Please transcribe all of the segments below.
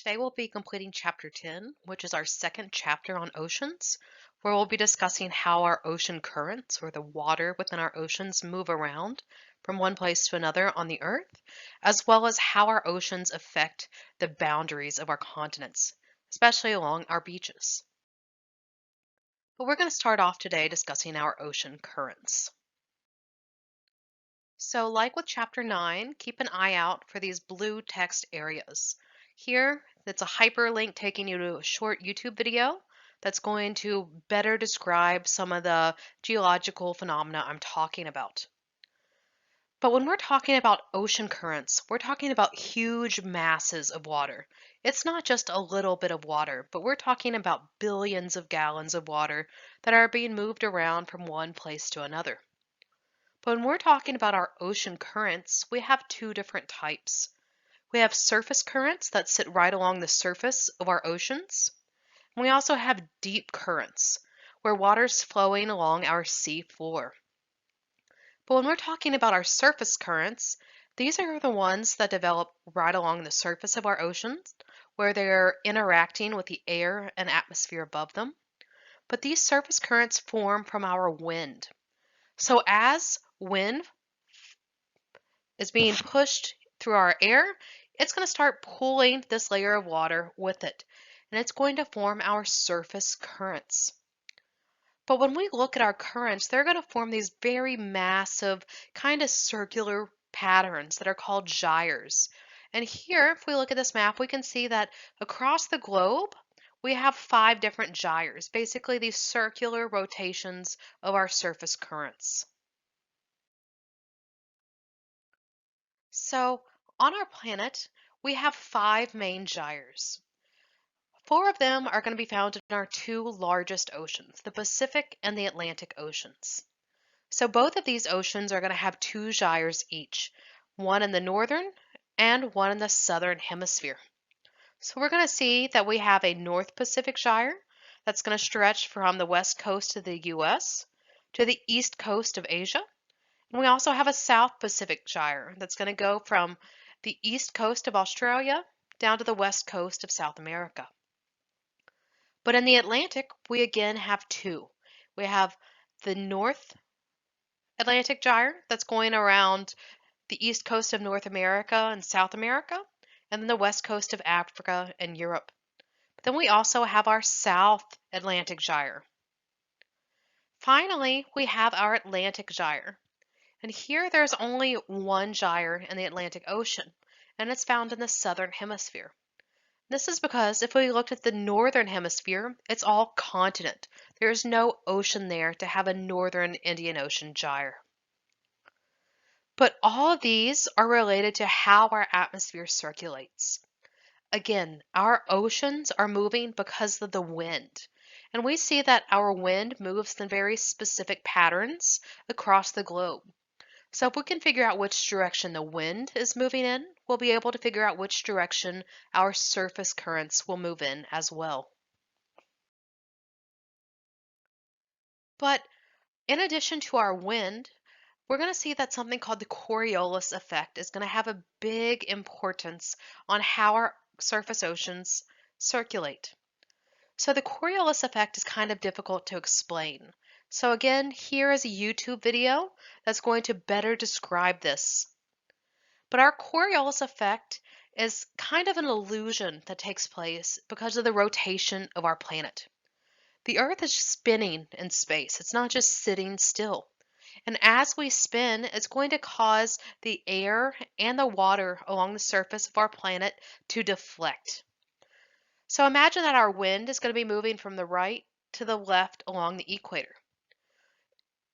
Today we'll be completing Chapter 10, which is our second chapter on oceans, where we'll be discussing how our ocean currents, or the water within our oceans, move around from one place to another on the Earth, as well as how our oceans affect the boundaries of our continents, especially along our beaches. But we're going to start off today discussing our ocean currents. So like with Chapter 9, keep an eye out for these blue text areas. Here, it's a hyperlink taking you to a short YouTube video that's going to better describe some of the geological phenomena I'm talking about. But when we're talking about ocean currents, we're talking about huge masses of water. It's not just a little bit of water, but we're talking about billions of gallons of water that are being moved around from one place to another. But when we're talking about our ocean currents, we have two different types. We have surface currents that sit right along the surface of our oceans. And we also have deep currents, where water's flowing along our sea floor. But when we're talking about our surface currents, these are the ones that develop right along the surface of our oceans, where they're interacting with the air and atmosphere above them. But these surface currents form from our wind. So as wind is being pushed through our air, it's going to start pulling this layer of water with it, and it's going to form our surface currents. But when we look at our currents, they're going to form these very massive, kind of circular patterns that are called gyres. And here, if we look at this map, we can see that across the globe, we have 5 different gyres, basically these circular rotations of our surface currents. So on our planet, we have 5 main gyres. 4 of them are going to be found in our 2 largest oceans, the Pacific and the Atlantic Oceans. So both of these oceans are going to have 2 gyres each, one in the northern and one in the southern hemisphere. So we're going to see that we have a North Pacific gyre that's going to stretch from the west coast of the US to the east coast of Asia. And we also have a South Pacific gyre that's going to go from the east coast of Australia down to the west coast of South America. But in the Atlantic, we again have 2. We have the North Atlantic gyre that's going around the east coast of North America and South America, and then the west coast of Africa and Europe. But then we also have our South Atlantic gyre. Finally, we have our Atlantic gyre. And here there's only one gyre in the Atlantic Ocean, and it's found in the southern hemisphere. This is because if we looked at the northern hemisphere, it's all continent. There's no ocean there to have a northern Indian Ocean gyre. But all of these are related to how our atmosphere circulates. Again, our oceans are moving because of the wind. And we see that our wind moves in very specific patterns across the globe. So if we can figure out which direction the wind is moving in, we'll be able to figure out which direction our surface currents will move in as well. But in addition to our wind, we're going to see that something called the Coriolis effect is going to have a big importance on how our surface oceans circulate. So the Coriolis effect is kind of difficult to explain. So again, here is a YouTube video that's going to better describe this. But our Coriolis effect is kind of an illusion that takes place because of the rotation of our planet. The Earth is spinning in space. It's not just sitting still. And as we spin, it's going to cause the air and the water along the surface of our planet to deflect. So imagine that our wind is going to be moving from the right to the left along the equator.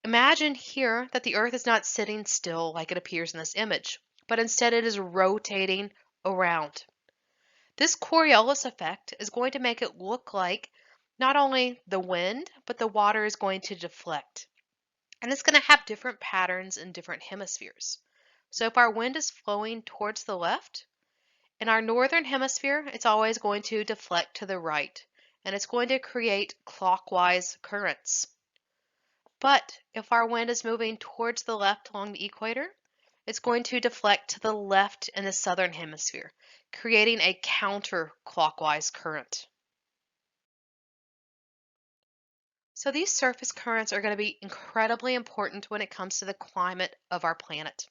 Imagine here that the Earth is not sitting still like it appears in this image, but instead it is rotating around. This Coriolis effect is going to make it look like not only the wind, but the water is going to deflect. And it's going to have different patterns in different hemispheres. So if our wind is flowing towards the left, in our northern hemisphere, it's always going to deflect to the right, and it's going to create clockwise currents. But if our wind is moving towards the left along the equator, it's going to deflect to the left in the southern hemisphere, creating a counterclockwise current. So these surface currents are going to be incredibly important when it comes to the climate of our planet.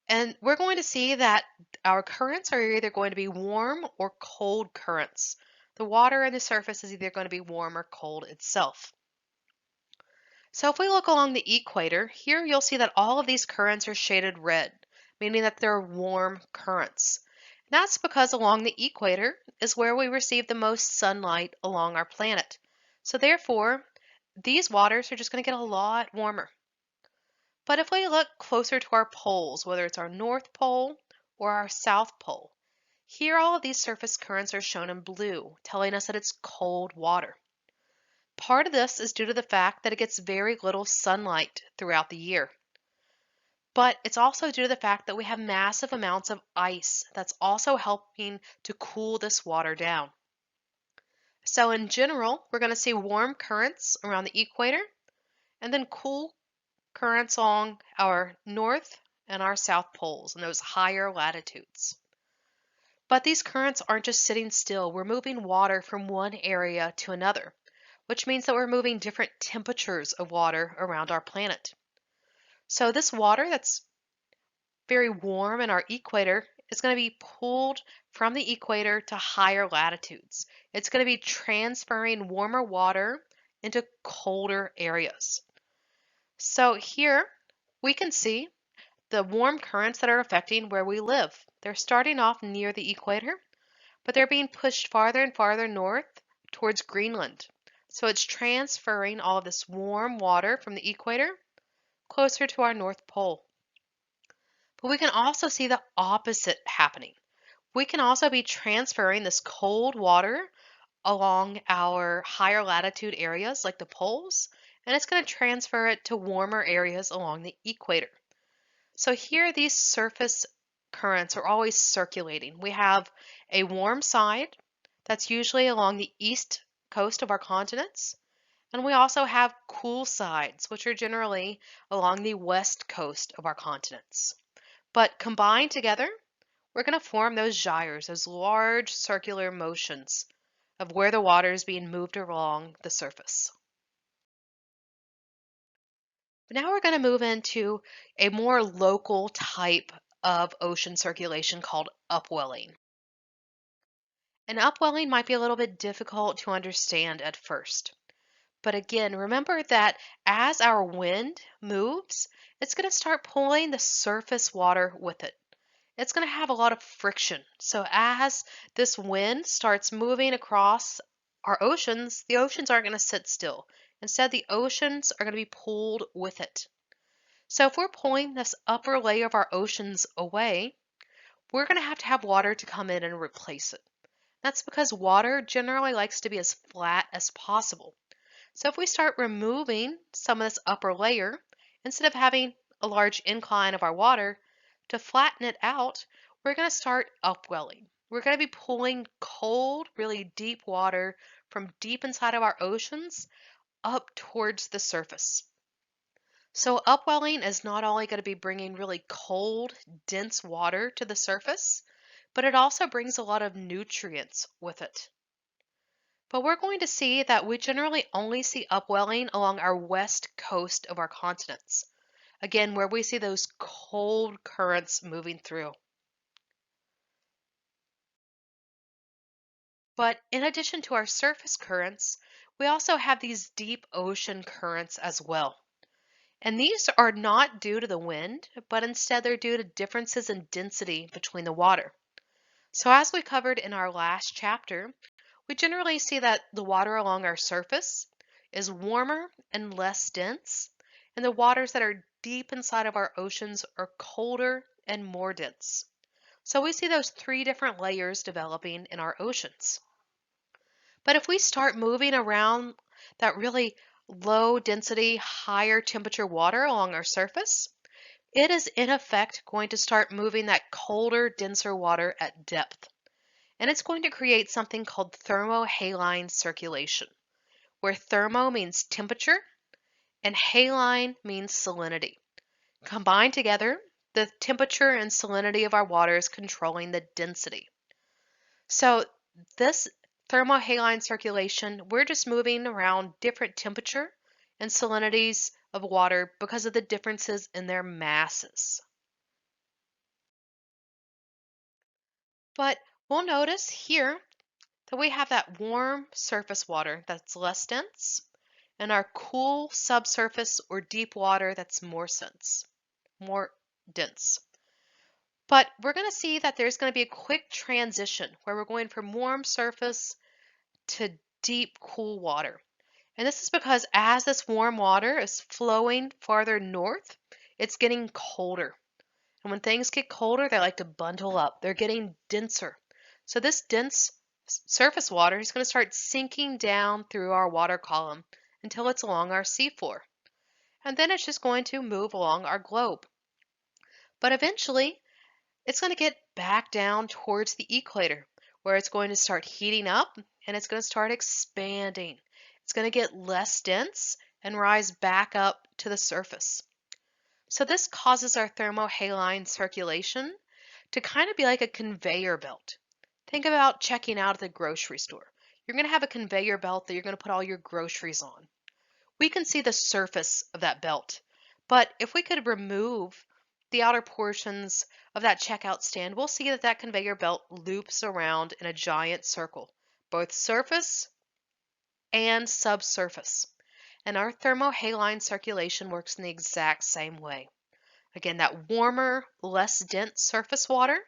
And we're going to see that our currents are either going to be warm or cold currents. The water in the surface is either going to be warm or cold itself. So if we look along the equator, here you'll see that all of these currents are shaded red, meaning that they're warm currents. And that's because along the equator is where we receive the most sunlight along our planet. So therefore, these waters are just going to get a lot warmer. But if we look closer to our poles, whether it's our North Pole or our South Pole, here all of these surface currents are shown in blue, telling us that it's cold water. Part of this is due to the fact that it gets very little sunlight throughout the year. But it's also due to the fact that we have massive amounts of ice that's also helping to cool this water down. So in general, we're going to see warm currents around the equator and then cool currents along our north and our south poles in those higher latitudes. But these currents aren't just sitting still. We're moving water from one area to another, which means that we're moving different temperatures of water around our planet. So this water that's very warm in our equator is going to be pulled from the equator to higher latitudes. It's going to be transferring warmer water into colder areas. So here we can see the warm currents that are affecting where we live. They're starting off near the equator, but they're being pushed farther and farther north towards Greenland. So it's transferring all of this warm water from the equator closer to our North Pole. But we can also see the opposite happening. We can also be transferring this cold water along our higher latitude areas like the poles, and it's going to transfer it to warmer areas along the equator. So here these surface currents are always circulating. We have a warm side that's usually along the east coast of our continents, and we also have cool sides, which are generally along the west coast of our continents. But combined together, we're going to form those gyres, those large circular motions of where the water is being moved along the surface. But now we're going to move into a more local type of ocean circulation called upwelling. And upwelling might be a little bit difficult to understand at first. But again, remember that as our wind moves, it's going to start pulling the surface water with it. It's going to have a lot of friction. So as this wind starts moving across our oceans, the oceans aren't going to sit still. Instead, the oceans are going to be pulled with it. So if we're pulling this upper layer of our oceans away, we're going to have water to come in and replace it. That's because water generally likes to be as flat as possible. So if we start removing some of this upper layer, instead of having a large incline of our water, to flatten it out, we're going to start upwelling. We're going to be pulling cold, really deep water from deep inside of our oceans up towards the surface. So upwelling is not only going to be bringing really cold, dense water to the surface, but it also brings a lot of nutrients with it. But we're going to see that we generally only see upwelling along our west coast of our continents. Again, where we see those cold currents moving through. But in addition to our surface currents, we also have these deep ocean currents as well. And these are not due to the wind, but instead they're due to differences in density between the water. So as we covered in our last chapter, we generally see that the water along our surface is warmer and less dense, and the waters that are deep inside of our oceans are colder and more dense. So we see those three different layers developing in our oceans. But if we start moving around that really low density, higher temperature water along our surface, it is in effect going to start moving that colder, denser water at depth. And it's going to create something called thermohaline circulation, where thermo means temperature and haline means salinity. Combined together, The temperature and salinity of our water is controlling the density. So this thermohaline circulation, we're just moving around different temperature and salinities of water because of the differences in their masses. But we'll notice here that we have that warm surface water that's less dense and our cool subsurface or deep water that's more dense. But we're going to see that there's going to be a quick transition where we're going from warm surface to deep, cool water. And this is because as this warm water is flowing farther north, it's getting colder. And when things get colder, they like to bundle up. They're getting denser. So this dense surface water is going to start sinking down through our water column until it's along our seafloor. And then it's just going to move along our globe. But eventually, it's going to get back down towards the equator where it's going to start heating up and it's going to start expanding. It's going to get less dense and rise back up to the surface. So this causes our thermohaline circulation to kind of be like a conveyor belt. Think about checking out at the grocery store. You're going to have a conveyor belt that you're going to put all your groceries on. We can see the surface of that belt, but if we could remove the outer portions of that checkout stand, we'll see that that conveyor belt loops around in a giant circle, both surface and subsurface. And our thermohaline circulation works in the exact same way. Again, that warmer, less dense surface water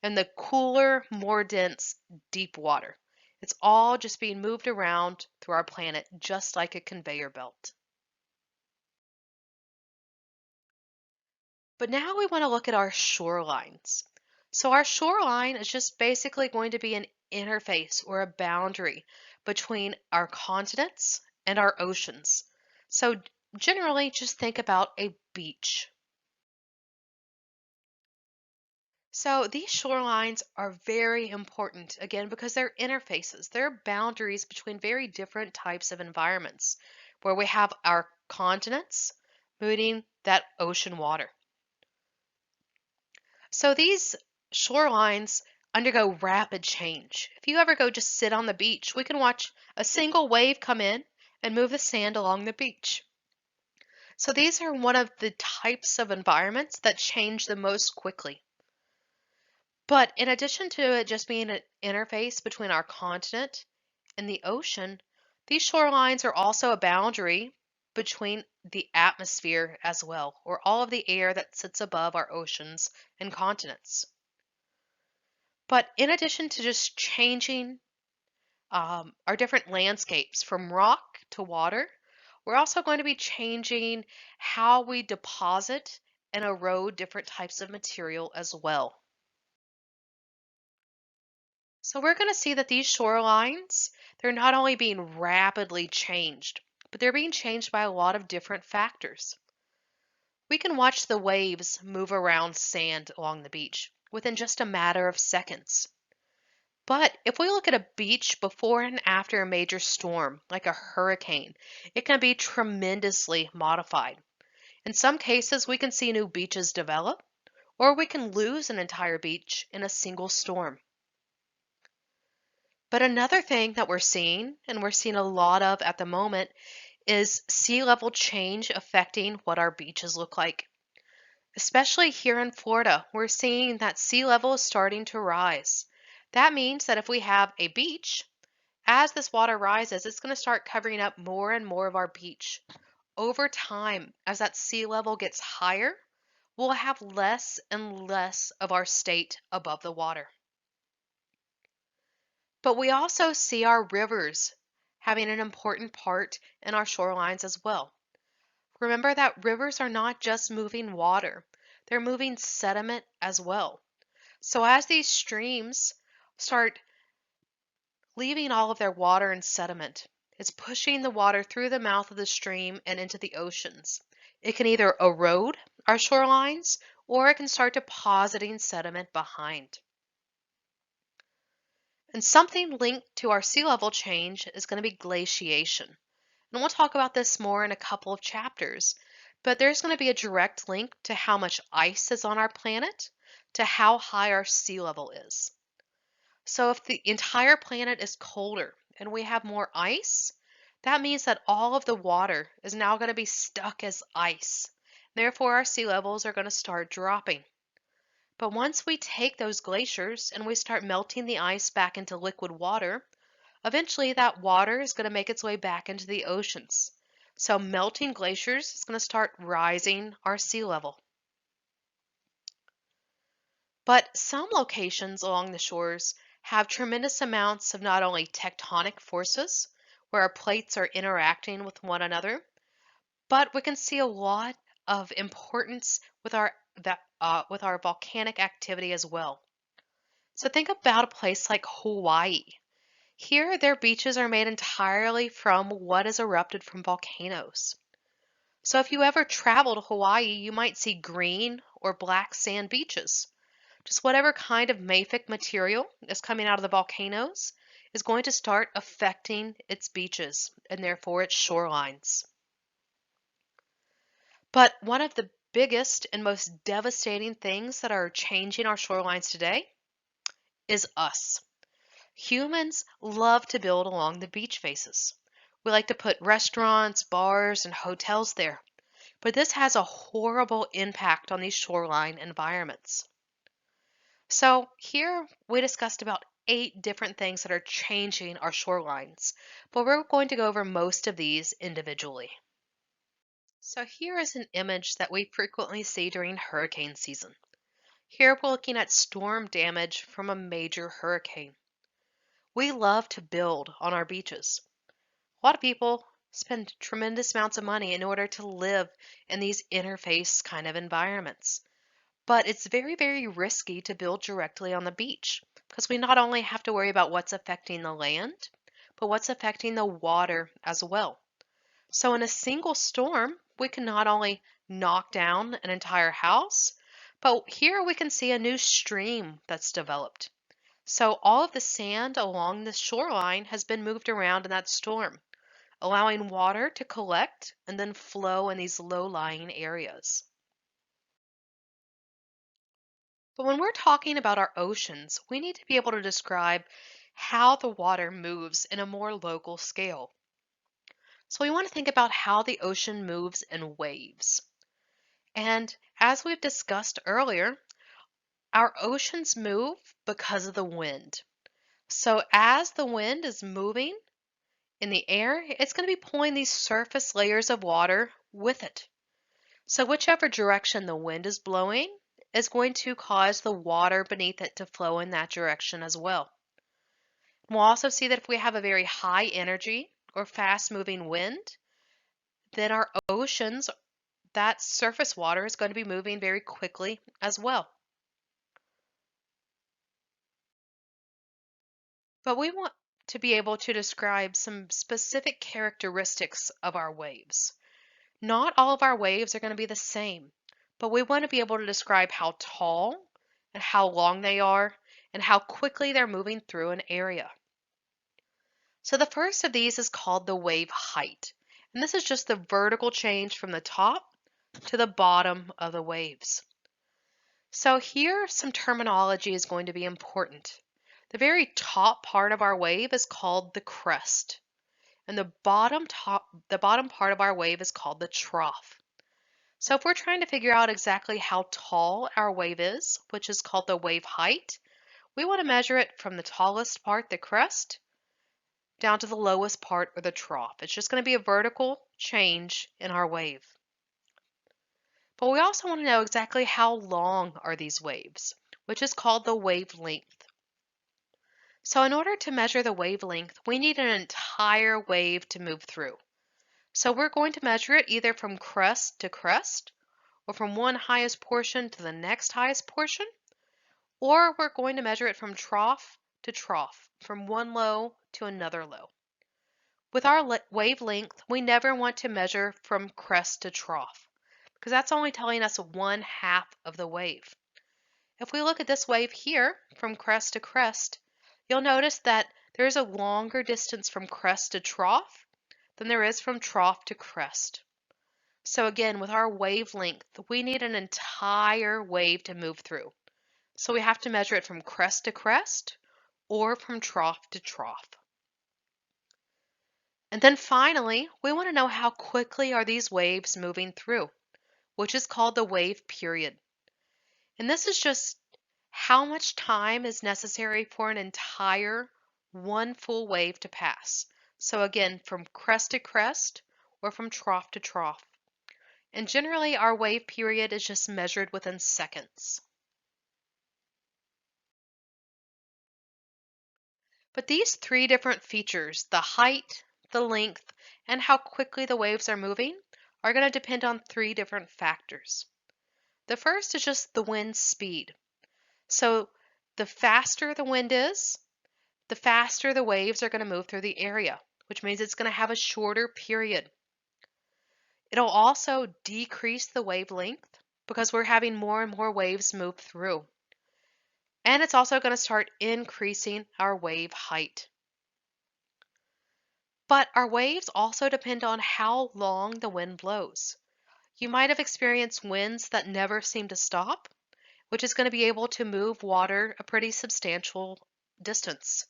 and the cooler, more dense deep water. It's all just being moved around through our planet just like a conveyor belt. But now we want to look at our shorelines. So our shoreline is just basically going to be an interface or a boundary between our continents and our oceans. So generally, just think about a beach. So these shorelines are very important, again, because they're interfaces. They're boundaries between very different types of environments, where we have our continents meeting that ocean water. So these shorelines undergo rapid change. If you ever go just sit on the beach, we can watch a single wave come in and move the sand along the beach. So these are one of the types of environments that change the most quickly. But in addition to it just being an interface between our continent and the ocean, these shorelines are also a boundary between the atmosphere as well, or all of the air that sits above our oceans and continents. But in addition to just changing our different landscapes from rock to water, we're also going to be changing how we deposit and erode different types of material as well. So we're going to see that these shorelines, they're not only being rapidly changed, but they're being changed by a lot of different factors. We can watch the waves move around sand along the beach within just a matter of seconds. But if we look at a beach before and after a major storm, like a hurricane, it can be tremendously modified. In some cases, we can see new beaches develop, or we can lose an entire beach in a single storm. But another thing that we're seeing, and we're seeing a lot of at the moment, is sea level change affecting what our beaches look like. Especially here in Florida, we're seeing that sea level is starting to rise. That means that if we have a beach, as this water rises, it's going to start covering up more and more of our beach. Over time, as that sea level gets higher, we'll have less and less of our state above the water. But we also see our rivers having an important part in our shorelines as well. Remember that rivers are not just moving water, they're moving sediment as well. So as these streams start leaving all of their water and sediment, it's pushing the water through the mouth of the stream and into the oceans. It can either erode our shorelines or it can start depositing sediment behind. And something linked to our sea level change is going to be glaciation. And we'll talk about this more in a couple of chapters. But there's going to be a direct link to how much ice is on our planet to how high our sea level is. So if the entire planet is colder and we have more ice, that means that all of the water is now going to be stuck as ice. Therefore, our sea levels are going to start dropping. But once we take those glaciers and we start melting the ice back into liquid water, eventually that water is going to make its way back into the oceans. So melting glaciers is going to start rising our sea level. But some locations along the shores have tremendous amounts of not only tectonic forces, where our plates are interacting with one another, but we can see a lot of importance with our volcanic activity as well. So think about a place like Hawaii. Here, their beaches are made entirely from what is erupted from volcanoes. So if you ever travel to Hawaii, you might see green or black sand beaches. Just whatever kind of mafic material is coming out of the volcanoes is going to start affecting its beaches and therefore its shorelines. But one of the biggest and most devastating things that are changing our shorelines today is us. Humans love to build along the beach faces. We like to put restaurants, bars, and hotels there. But this has a horrible impact on these shoreline environments. So here we discussed about 8 different things that are changing our shorelines, but we're going to go over most of these individually. So here is an image that we frequently see during hurricane season. Here we're looking at storm damage from a major hurricane. We love to build on our beaches. A lot of people spend tremendous amounts of money in order to live in these interface kind of environments. But it's very, very risky to build directly on the beach because we not only have to worry about what's affecting the land, but what's affecting the water as well. So in a single storm, we can not only knock down an entire house, but here we can see a new stream that's developed. So all of the sand along the shoreline has been moved around in that storm, allowing water to collect and then flow in these low-lying areas. But when we're talking about our oceans, we need to be able to describe how the water moves in a more local scale. So we want to think about how the ocean moves in waves. And as we've discussed earlier, our oceans move because of the wind. So as the wind is moving in the air, it's going to be pulling these surface layers of water with it. So whichever direction the wind is blowing is going to cause the water beneath it to flow in that direction as well. We'll also see that if we have a very high energy or fast moving wind, then our oceans, that surface water is going to be moving very quickly as well. But we want to be able to describe some specific characteristics of our waves. Not all of our waves are going to be the same, but we want to be able to describe how tall and how long they are and how quickly they're moving through an area. So the first of these is called the wave height. And this is just the vertical change from the top to the bottom of the waves. So here some terminology is going to be important. The very top part of our wave is called the crest, and the bottom part of our wave is called the trough. So if we're trying to figure out exactly how tall our wave is, which is called the wave height, we want to measure it from the tallest part, the crest, down to the lowest part, or the trough. It's just going to be a vertical change in our wave. But we also want to know exactly how long are these waves, which is called the wavelength. So in order to measure the wavelength, we need an entire wave to move through. So we're going to measure it either from crest to crest, or from one highest portion to the next highest portion, or we're going to measure it from trough to trough, from one low to another low. With our wavelength, we never want to measure from crest to trough, because that's only telling us 1/2 of the wave. If we look at this wave here, from crest to crest, you'll notice that there's a longer distance from crest to trough than there is from trough to crest. So again, with our wavelength, we need an entire wave to move through. So we have to measure it from crest to crest or from trough to trough. And then finally, we want to know how quickly are these waves moving through, which is called the wave period. And this is just how much time is necessary for an entire one full wave to pass. So again, from crest to crest or from trough to trough. And generally, our wave period is just measured within seconds. But these three different features, the height, the length, and how quickly the waves are moving, are going to depend on three different factors. The first is just the wind speed. So the faster the wind is, the faster the waves are going to move through the area, which means it's going to have a shorter period. It'll also decrease the wavelength because we're having more and more waves move through. And it's also going to start increasing our wave height. But our waves also depend on how long the wind blows. You might have experienced winds that never seem to stop, which is going to be able to move water a pretty substantial distance.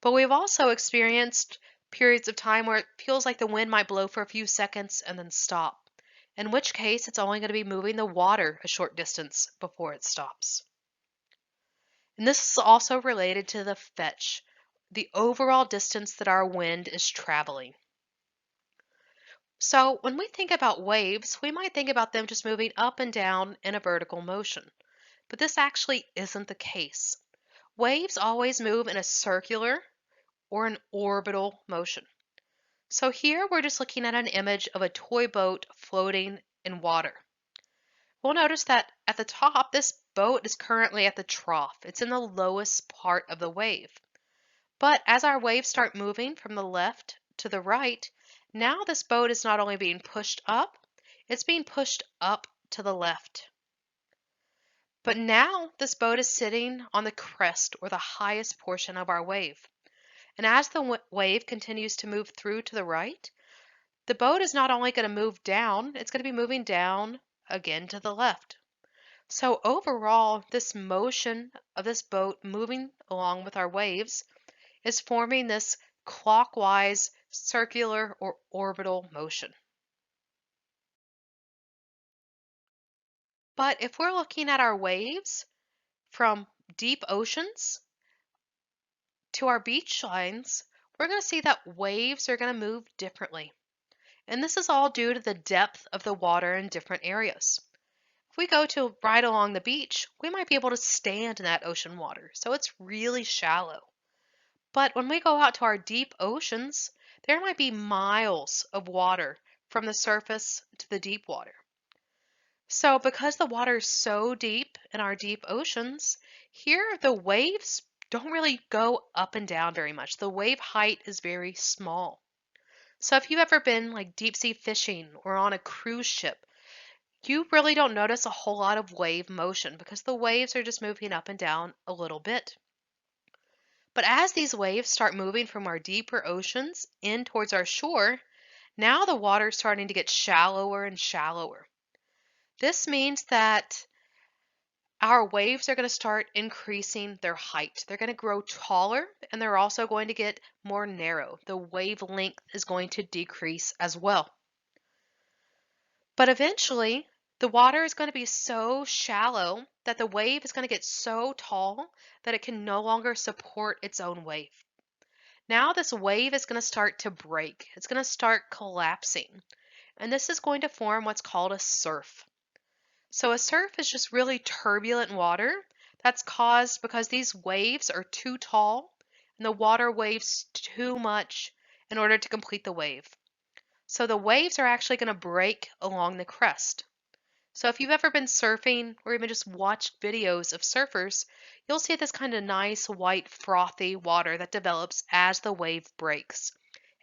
But we've also experienced periods of time where it feels like the wind might blow for a few seconds and then stop, in which case it's only going to be moving the water a short distance before it stops. And this is also related to the fetch, the overall distance that our wind is traveling. So when we think about waves, we might think about them just moving up and down in a vertical motion. But this actually isn't the case. Waves always move in a circular or an orbital motion. So here we're just looking at an image of a toy boat floating in water. We'll notice that at the top, this boat is currently at the trough. It's in the lowest part of the wave. But as our waves start moving from the left to the right, now this boat is not only being pushed up, it's being pushed up to the left. But now this boat is sitting on the crest or the highest portion of our wave. And as the wave continues to move through to the right, the boat is not only going to move down, it's going to be moving down again to the left. So overall, this motion of this boat moving along with our waves is forming this clockwise, circular, or orbital motion. But if we're looking at our waves from deep oceans to our beach lines, we're going to see that waves are going to move differently. And this is all due to the depth of the water in different areas. If we go to right along the beach, we might be able to stand in that ocean water, so it's really shallow. But when we go out to our deep oceans, there might be miles of water from the surface to the deep water. So because the water is so deep in our deep oceans, here the waves don't really go up and down very much. The wave height is very small. So if you've ever been like deep sea fishing or on a cruise ship, you really don't notice a whole lot of wave motion because the waves are just moving up and down a little bit. But as these waves start moving from our deeper oceans in towards our shore, now the water is starting to get shallower and shallower. This means that our waves are going to start increasing their height. They're going to grow taller and they're also going to get more narrow. The wavelength is going to decrease as well. But eventually, the water is going to be so shallow that the wave is going to get so tall that it can no longer support its own wave. Now this wave is going to start to break. It's going to start collapsing. And this is going to form what's called a surf. So a surf is just really turbulent water that's caused because these waves are too tall and the water waves too much in order to complete the wave. So the waves are actually going to break along the crest. So if you've ever been surfing or even just watched videos of surfers, you'll see this kind of nice white frothy water that develops as the wave breaks.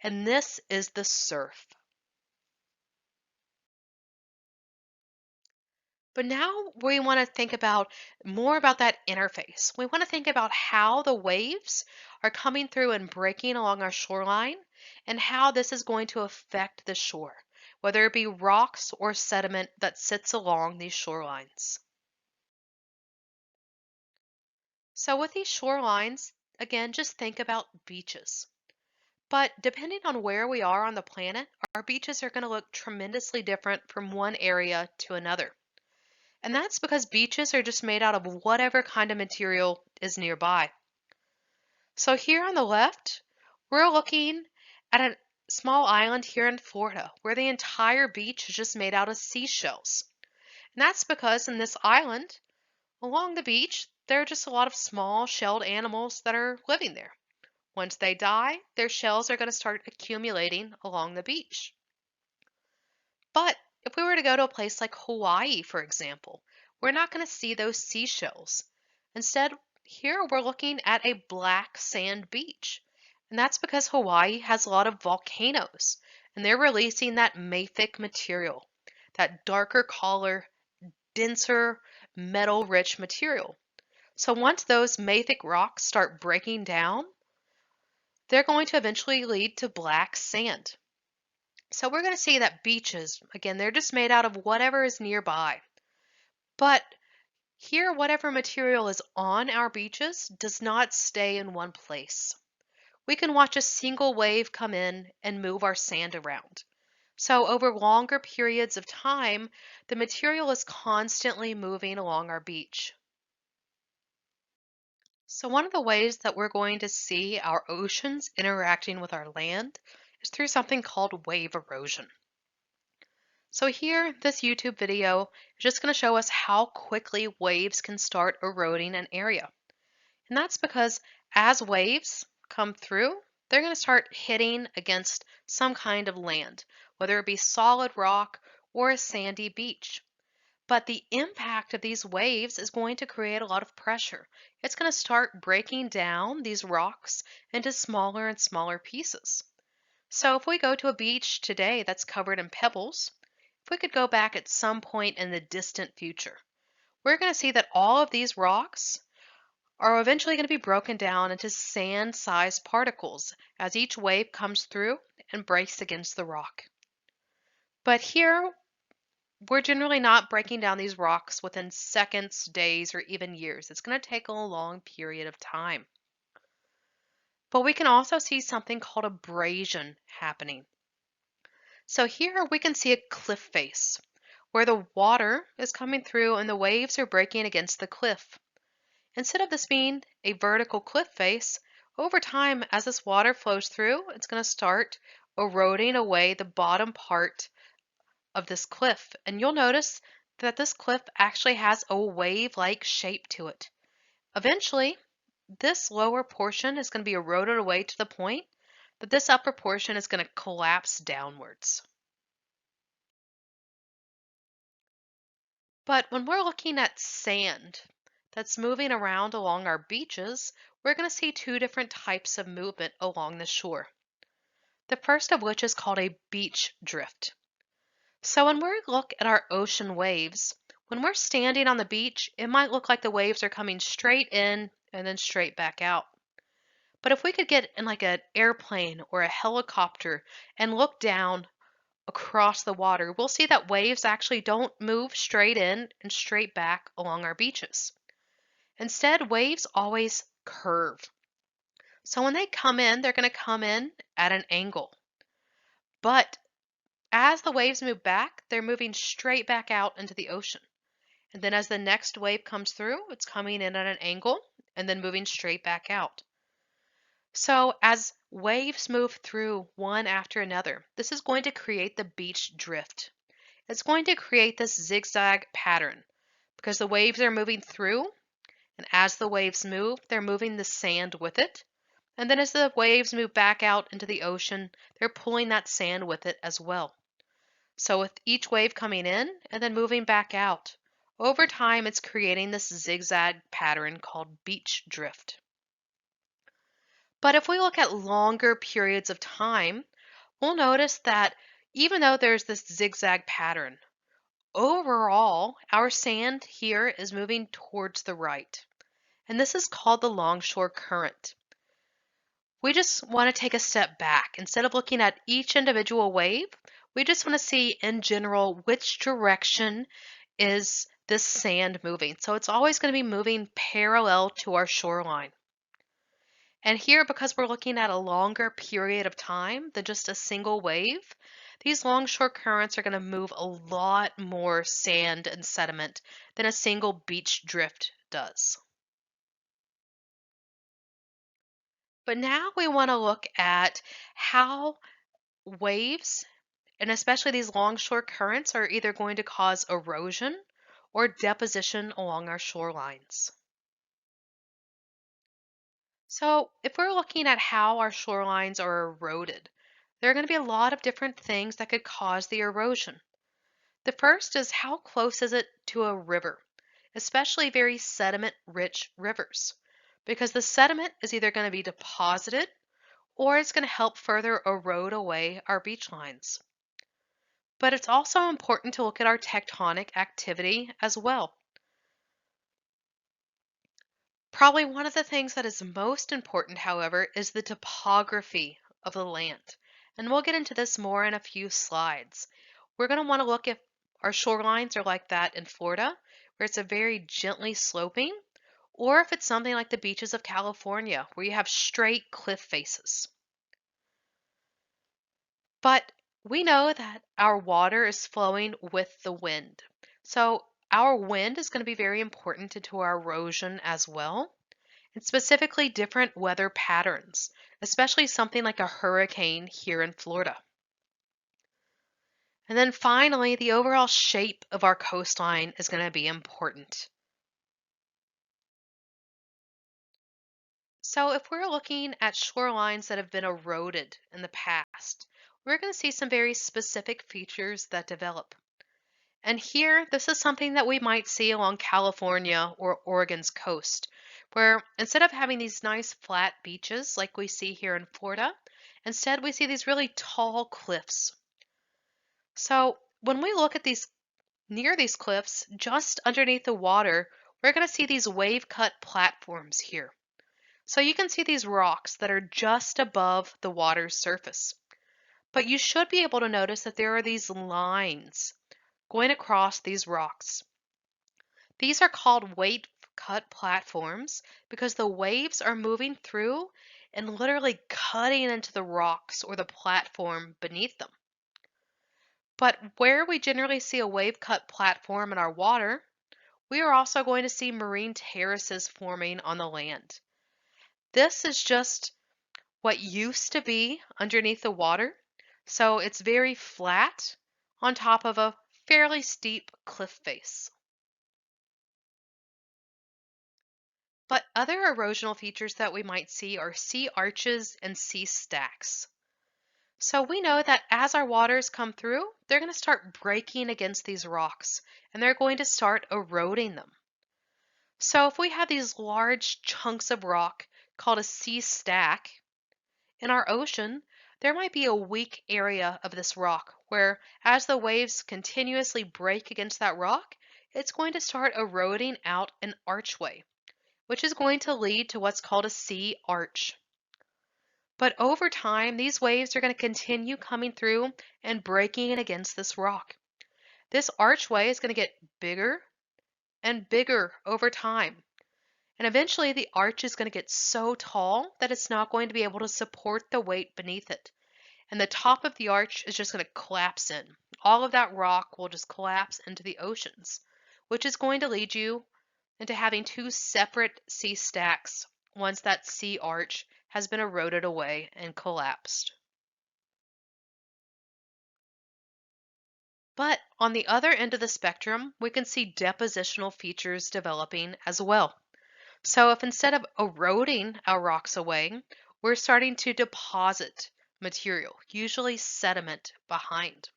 And this is the surf. But now we want to think about more about that interface. We want to think about how the waves are coming through and breaking along our shoreline and how this is going to affect the shore. whether it be rocks or sediment that sits along these shorelines. So with these shorelines, again, just think about beaches. But depending on where we are on the planet, our beaches are going to look tremendously different from one area to another. And that's because beaches are just made out of whatever kind of material is nearby. So here on the left, we're looking at a small island here in Florida where the entire beach is just made out of seashells. And that's because in this island, along the beach, there are just a lot of small shelled animals that are living there. Once they die, their shells are going to start accumulating along the beach. But if we were to go to a place like Hawaii, for example, we're not going to see those seashells. Instead, here we're looking at a black sand beach. And that's because Hawaii has a lot of volcanoes, and they're releasing that mafic material, that darker color, denser, metal-rich material. So once those mafic rocks start breaking down, they're going to eventually lead to black sand. So we're going to see that beaches, again, they're just made out of whatever is nearby. But here, whatever material is on our beaches does not stay in one place. We can watch a single wave come in and move our sand around. So over longer periods of time, the material is constantly moving along our beach. So one of the ways that we're going to see our oceans interacting with our land is through something called wave erosion. So here, this YouTube video is just going to show us how quickly waves can start eroding an area. And that's because as waves come through, they're going to start hitting against some kind of land, whether it be solid rock or a sandy beach. But the impact of these waves is going to create a lot of pressure. It's going to start breaking down these rocks into smaller and smaller pieces. So if we go to a beach today that's covered in pebbles, if we could go back at some point in the distant future, we're going to see that all of these rocks are eventually going to be broken down into sand-sized particles as each wave comes through and breaks against the rock. But here, we're generally not breaking down these rocks within seconds, days, or even years. It's going to take a long period of time. But we can also see something called abrasion happening. So here we can see a cliff face where the water is coming through and the waves are breaking against the cliff. Instead of this being a vertical cliff face, over time as this water flows through, it's going to start eroding away the bottom part of this cliff. And you'll notice that this cliff actually has a wave-like shape to it. Eventually, this lower portion is going to be eroded away to the point that this upper portion is going to collapse downwards. But when we're looking at sand that's moving around along our beaches, we're going to see two different types of movement along the shore. The first of which is called a beach drift. So when we look at our ocean waves, when we're standing on the beach, it might look like the waves are coming straight in and then straight back out. But if we could get in like an airplane or a helicopter and look down across the water, we'll see that waves actually don't move straight in and straight back along our beaches. Instead, waves always curve. So when they come in, they're going to come in at an angle. But as the waves move back, they're moving straight back out into the ocean. And then as the next wave comes through, it's coming in at an angle and then moving straight back out. So as waves move through one after another, this is going to create the beach drift. It's going to create this zigzag pattern because the waves are moving through, and as the waves move, they're moving the sand with it. And then as the waves move back out into the ocean, they're pulling that sand with it as well. So with each wave coming in and then moving back out, over time it's creating this zigzag pattern called beach drift. But if we look at longer periods of time, we'll notice that even though there's this zigzag pattern, overall our sand here is moving towards the right. And this is called the longshore current. We just want to take a step back. Instead of looking at each individual wave, We just want to see in general which direction is this sand moving. So it's always going to be moving parallel to our shoreline. And here, because we're looking at a longer period of time than just a single wave, these longshore currents are going to move a lot more sand and sediment than a single beach drift does. But now we want to look at how waves, and especially these longshore currents, are either going to cause erosion or deposition along our shorelines. So if we're looking at how our shorelines are eroded, there are going to be a lot of different things that could cause the erosion. The first is how close is it to a river, especially very sediment-rich rivers, because the sediment is either going to be deposited or it's going to help further erode away our beach lines. But it's also important to look at our tectonic activity as well. Probably one of the things that is most important, however, is the topography of the land. And we'll get into this more in a few slides. We're going to want to look if our shorelines are like that in Florida, where it's a very gently sloping, or if it's something like the beaches of California, where you have straight cliff faces. But we know that our water is flowing with the wind. So our wind is going to be very important into our erosion as well, and specifically different weather patterns, especially something like a hurricane here in Florida. And then finally, the overall shape of our coastline is going to be important. So if we're looking at shorelines that have been eroded in the past, we're going to see some very specific features that develop. And here, this is something that we might see along California or Oregon's coast, where instead of having these nice flat beaches like we see here in Florida, instead we see these really tall cliffs. So when we look at these near these cliffs, just underneath the water, we're going to see these wave-cut platforms here. So you can see these rocks that are just above the water's surface. But you should be able to notice that there are these lines going across these rocks. These are called wave cut platforms because the waves are moving through and literally cutting into the rocks or the platform beneath them. But where we generally see a wave cut platform in our water, we are also going to see marine terraces forming on the land. This is just what used to be underneath the water, so it's very flat on top of a fairly steep cliff face. But other erosional features that we might see are sea arches and sea stacks. So we know that as our waters come through, they're going to start breaking against these rocks and they're going to start eroding them. So if we have these large chunks of rock called a sea stack in our ocean, there might be a weak area of this rock where as the waves continuously break against that rock, it's going to start eroding out an archway, which is going to lead to what's called a sea arch. But over time, these waves are going to continue coming through and breaking against this rock. This archway is going to get bigger and bigger over time. And eventually the arch is going to get so tall that it's not going to be able to support the weight beneath it. And the top of the arch is just going to collapse in. All of that rock will just collapse into the oceans, which is going to lead you into having two separate sea stacks once that sea arch has been eroded away and collapsed. But on the other end of the spectrum, we can see depositional features developing as well. So if instead of eroding our rocks away, we're starting to deposit material, usually sediment, behind.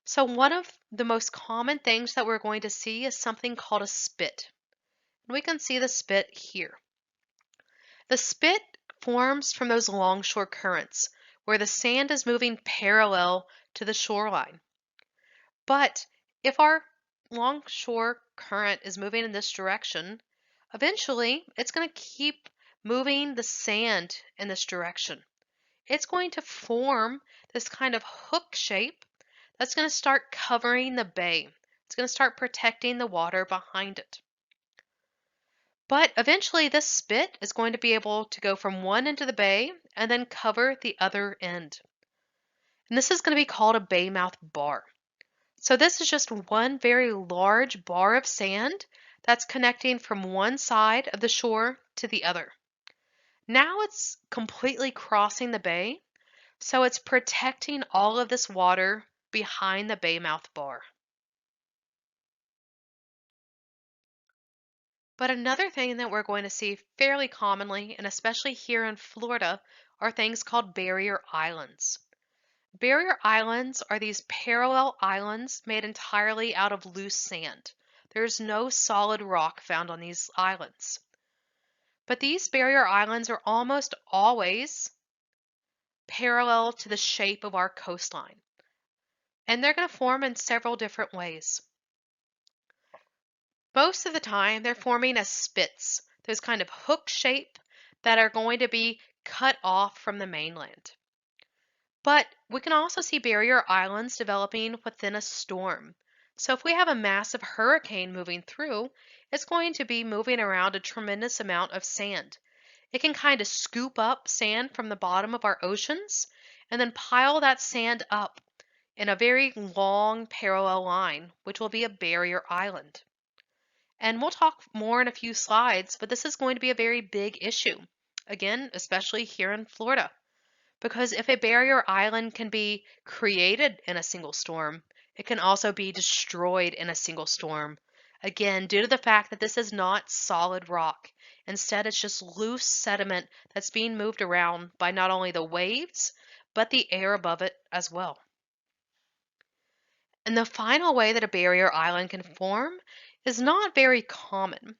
So one of the most common things that we're going to see is something called a spit. And we can see the spit here. The spit forms from those longshore currents where the sand is moving parallel to the shoreline. But if our longshore current is moving in this direction, eventually it's going to keep moving the sand in this direction. it's going to form this kind of hook shape that's going to start covering the bay. It's going to start protecting the water behind it. But eventually this spit is going to be able to go from one end of the bay and then cover the other end. And this is going to be called a bay mouth bar. So this is just one very large bar of sand that's connecting from one side of the shore to the other. Now it's completely crossing the bay, so it's protecting all of this water behind the bay mouth bar. But another thing that we're going to see fairly commonly, and especially here in Florida, are things called barrier islands. Barrier islands are these parallel islands made entirely out of loose sand. There's no solid rock found on these islands. But these barrier islands are almost always parallel to the shape of our coastline. And they're going to form in several different ways. Most of the time, they're forming as spits, those kind of hook shape that are going to be cut off from the mainland. But we can also see barrier islands developing within a storm. So if we have a massive hurricane moving through, it's going to be moving around a tremendous amount of sand. It can kind of scoop up sand from the bottom of our oceans and then pile that sand up in a very long parallel line, which will be a barrier island. And we'll talk more in a few slides, but this is going to be a very big issue. Again, especially here in Florida. Because if a barrier island can be created in a single storm, it can also be destroyed in a single storm. Again, due to the fact that this is not solid rock. Instead, it's just loose sediment that's being moved around by not only the waves, but the air above it as well. And the final way that a barrier island can form is not very common,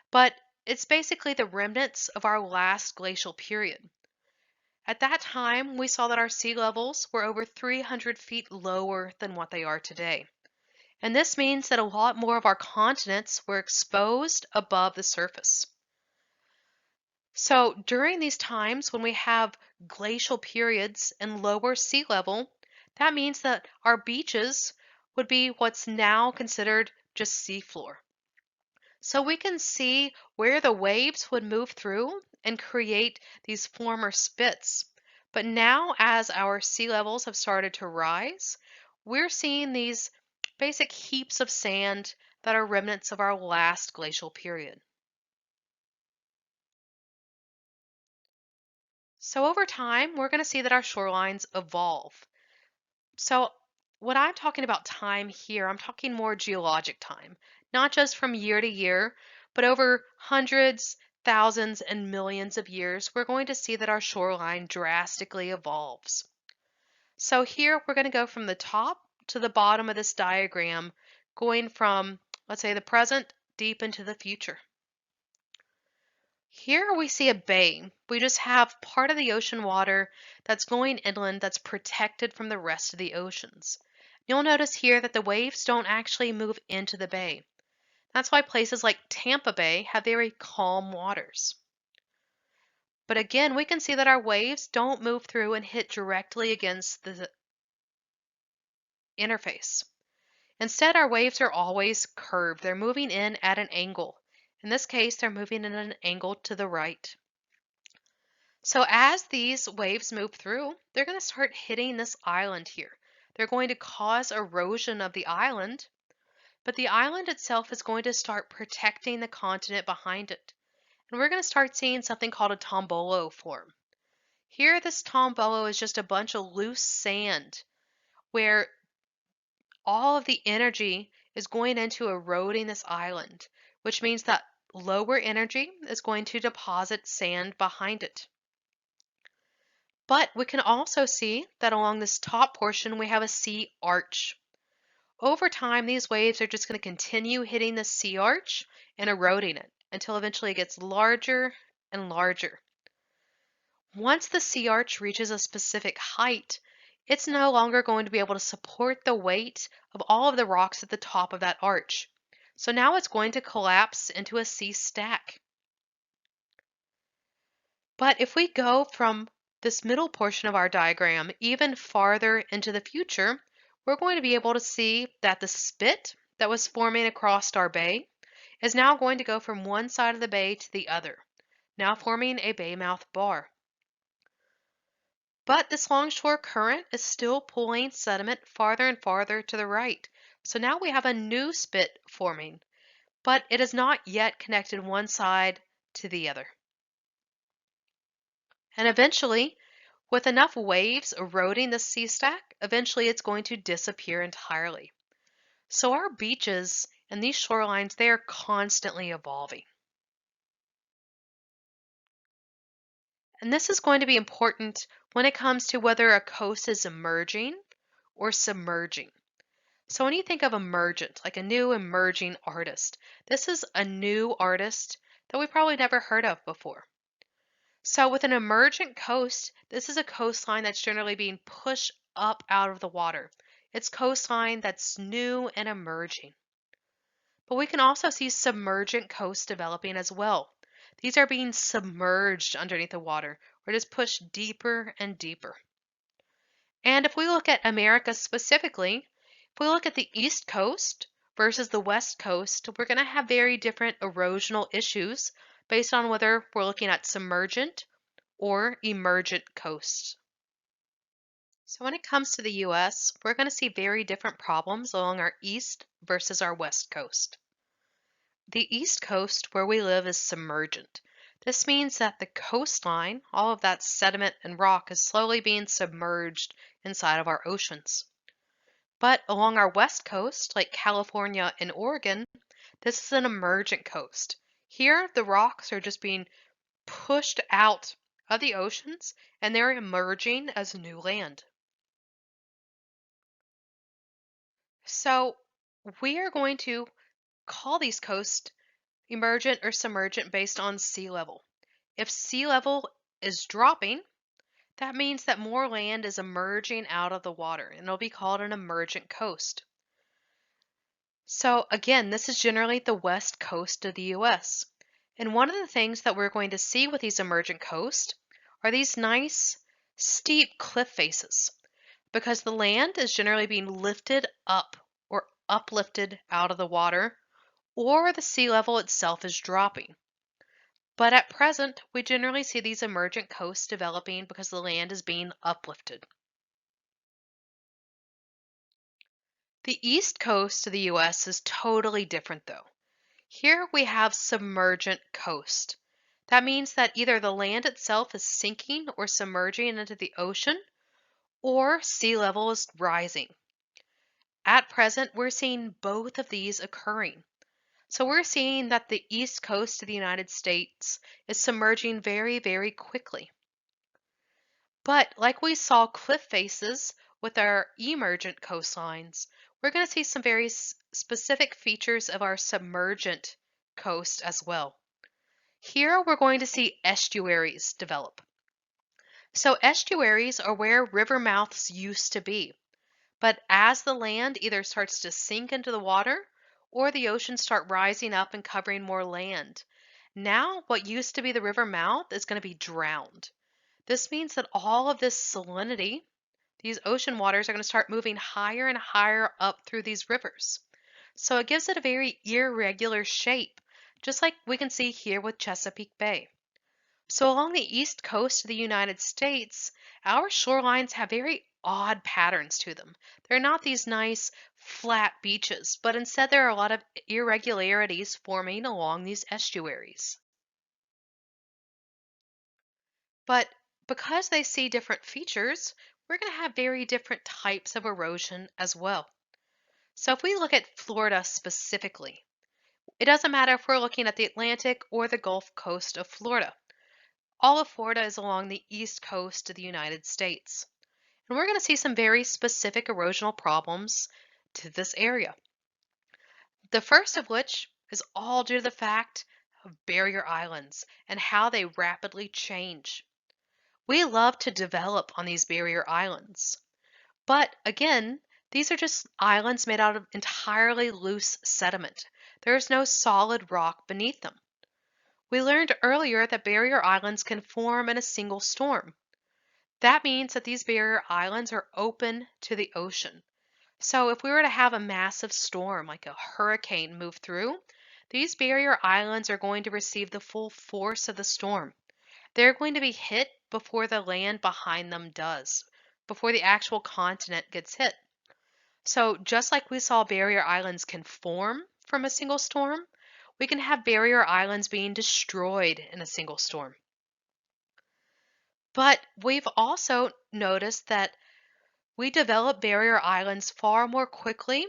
but it's basically the remnants of our last glacial period. At that time, we saw that our sea levels were over 300 feet lower than what they are today. And this means that a lot more of our continents were exposed above the surface. So during these times when we have glacial periods and lower sea level, that means that our beaches would be what's now considered just seafloor. So we can see where the waves would move through and create these former spits. But now, as our sea levels have started to rise, we're seeing these basic heaps of sand that are remnants of our last glacial period. So over time, we're going to see that our shorelines evolve. So when I'm talking about time here, I'm talking more geologic time, not just from year to year, but over hundreds, thousands, and millions of years, we're going to see that our shoreline drastically evolves. So here we're going to go from the top to the bottom of this diagram, going from, let's say, the present deep into the future. Here we see a bay. We just have part of the ocean water that's going inland that's protected from the rest of the oceans. You'll notice here that the waves don't actually move into the bay. That's why places like Tampa Bay have very calm waters. But again, we can see that our waves don't move through and hit directly against the interface. Instead, our waves are always curved. They're moving in at an angle. In this case, they're moving in an angle to the right. So as these waves move through, they're going to start hitting this island here. They're going to cause erosion of the island, but the island itself is going to start protecting the continent behind it. And we're going to start seeing something called a tombolo form. Here, this tombolo is just a bunch of loose sand where all of the energy is going into eroding this island, which means that lower energy is going to deposit sand behind it. But we can also see that along this top portion we have a sea arch. Over time, these waves are just going to continue hitting the sea arch and eroding it until eventually it gets larger and larger. Once the sea arch reaches a specific height, it's no longer going to be able to support the weight of all of the rocks at the top of that arch. So now it's going to collapse into a sea stack. But if we go from This middle portion of our diagram, even farther into the future, we're going to be able to see that the spit that was forming across our bay is now going to go from one side of the bay to the other, now forming a bay mouth bar. But this longshore current is still pulling sediment farther and farther to the right. So now we have a new spit forming, but it is not yet connected one side to the other. And eventually, with enough waves eroding the sea stack, eventually it's going to disappear entirely. So our beaches and these shorelines, they are constantly evolving. And this is going to be important when it comes to whether a coast is emerging or submerging. So when you think of emergent, like a new emerging artist, this is a new artist that we probably never heard of before. So with an emergent coast, this is a coastline that's generally being pushed up out of the water. It's coastline that's new and emerging. But we can also see submergent coasts developing as well. These are being submerged underneath the water, or just pushed deeper and deeper. And if we look at America specifically, if we look at the East Coast versus the West Coast, we're going to have very different erosional issues based on whether we're looking at submergent or emergent coasts. So when it comes to the US, we're going to see very different problems along our east versus our west coast. The east coast where we live is submergent. This means that the coastline, all of that sediment and rock, is slowly being submerged inside of our oceans. But along our west coast, like California and Oregon, this is an emergent coast. Here, the rocks are just being pushed out of the oceans and they're emerging as new land. So we are going to call these coasts emergent or submergent based on sea level. If sea level is dropping, that means that more land is emerging out of the water and it'll be called an emergent coast. So again, this is generally the west coast of the US. And one of the things that we're going to see with these emergent coasts are these nice steep cliff faces because the land is generally being lifted up or uplifted out of the water or the sea level itself is dropping. But at present, we generally see these emergent coasts developing because the land is being uplifted. The east coast of the US is totally different though. Here we have submergent coast. That means that either the land itself is sinking or submerging into the ocean, or sea level is rising. At present, we're seeing both of these occurring. So we're seeing that the east coast of the United States is submerging very, very quickly. But like we saw cliff faces with our emergent coastlines, we're going to see some very specific features of our submergent coast as well. Here we're going to see estuaries develop. So estuaries are where river mouths used to be. But as the land either starts to sink into the water or the oceans start rising up and covering more land, now what used to be the river mouth is going to be drowned. This means that all of this salinity, these ocean waters, are going to start moving higher and higher up through these rivers. So it gives it a very irregular shape, just like we can see here with Chesapeake Bay. So along the east coast of the United States, our shorelines have very odd patterns to them. They're not these nice flat beaches, but instead there are a lot of irregularities forming along these estuaries. But because they see different features, we're going to have very different types of erosion as well. So if we look at Florida specifically, it doesn't matter if we're looking at the Atlantic or the Gulf Coast of Florida. All of Florida is along the east coast of the United States. And we're going to see some very specific erosional problems to this area. The first of which is all due to the fact of barrier islands and how they rapidly change. We love to develop on these barrier islands. But again, these are just islands made out of entirely loose sediment. There is no solid rock beneath them. We learned earlier that barrier islands can form in a single storm. That means that these barrier islands are open to the ocean. So if we were to have a massive storm like a hurricane move through, these barrier islands are going to receive the full force of the storm. They're going to be hit before the land behind them does, before the actual continent gets hit. So just like we saw barrier islands can form from a single storm, we can have barrier islands being destroyed in a single storm. But we've also noticed that we develop barrier islands far more quickly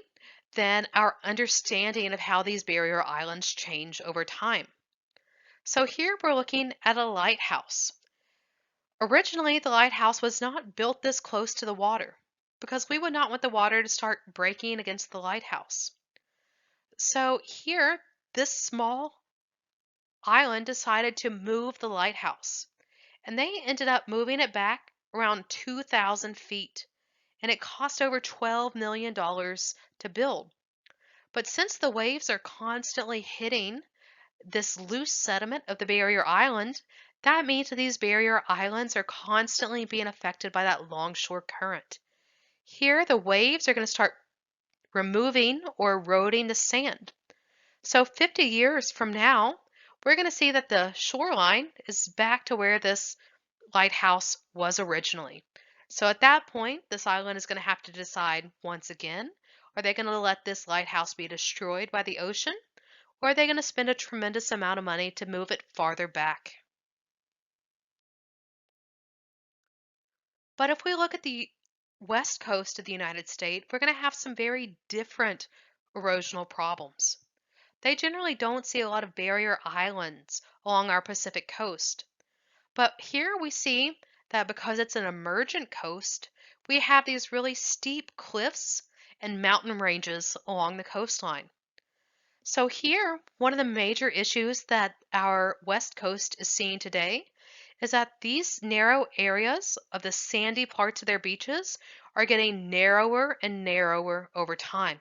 than our understanding of how these barrier islands change over time. So here we're looking at a lighthouse. Originally, the lighthouse was not built this close to the water because we would not want the water to start breaking against the lighthouse. So here, this small island decided to move the lighthouse, and they ended up moving it back around 2,000 feet, and it cost over $12 million to build. But since the waves are constantly hitting this loose sediment of the barrier island, that means that these barrier islands are constantly being affected by that longshore current. Here, the waves are going to start removing or eroding the sand. So 50 years from now, we're going to see that the shoreline is back to where this lighthouse was originally. So at that point, this island is going to have to decide once again, are they going to let this lighthouse be destroyed by the ocean? Or are they going to spend a tremendous amount of money to move it farther back? But if we look at the west coast of the United States, we're going to have some very different erosional problems. They generally don't see a lot of barrier islands along our Pacific coast. But here we see that because it's an emergent coast, we have these really steep cliffs and mountain ranges along the coastline. So here, one of the major issues that our West Coast is seeing today is that these narrow areas of the sandy parts of their beaches are getting narrower and narrower over time.